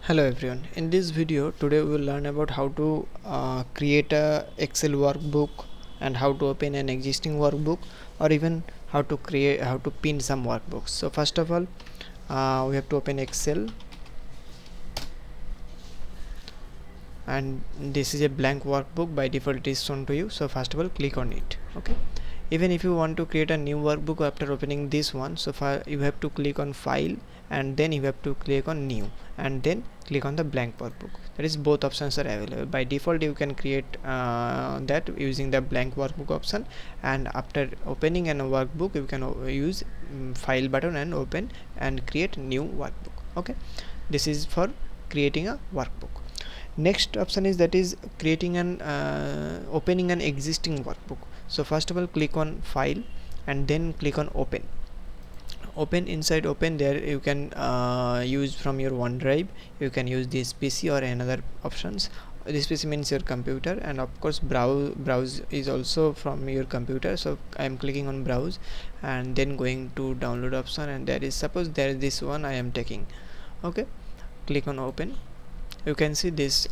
Hello everyone, in this video today we will learn about how to create a Excel workbook and how to open an existing workbook, or even how to pin some workbooks. So first of all, we have to open Excel, and this is a blank workbook. By default it is shown to you. So first of all, click on it. Okay, even if you want to create a new workbook after opening this one, so far you have to click on file and then you have to click on new and then click on the blank workbook. That is, both options are available. By default you can create that using the blank workbook option, and after opening a workbook you can use file button and open and create new workbook. Okay, this is for creating a workbook. Next option is creating an opening an existing workbook. So first of all, click on file and then click on open. Inside open, there you can use from your OneDrive. You can use this PC or another options. This PC means your computer, and of course browse is also from your computer. So I am clicking on browse and then going to download option, and there is, suppose there is this one I am taking. Okay, click on open. You can see this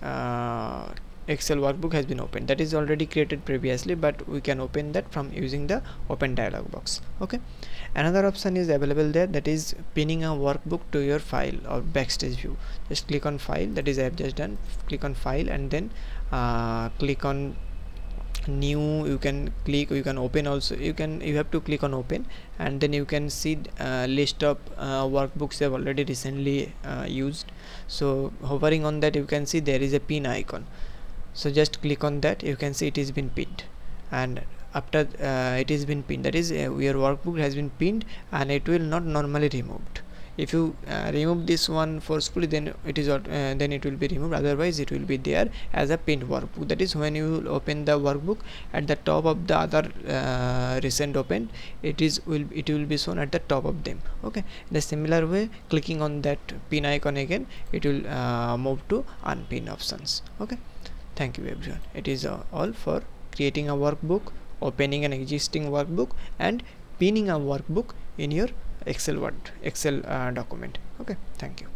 Excel workbook has been opened. That is already created previously, but we can open that from using the open dialog box. Okay, another option is available there, that is pinning a workbook to your file or Backstage view. Just click on file, that is I have just done. Click on file and then click on new. You can open also. You have to click on open, and then you can see list of workbooks you have already recently used. So hovering on that, you can see there is a pin icon. So just click on that. You can see it is been pinned, and after it is been pinned, that is your workbook has been pinned and it will not normally removed. If you remove this one forcefully, then it will be removed. Otherwise it will be there as a pinned workbook. That is, when you open the workbook, at the top of the other recent opened, it will be shown at the top of them. Okay, in a similar way, clicking on that pin icon again, it will move to unpin options. Okay, thank you everyone. It is all for creating a workbook, opening an existing workbook, and pinning a workbook in your Excel document. Okay, thank you.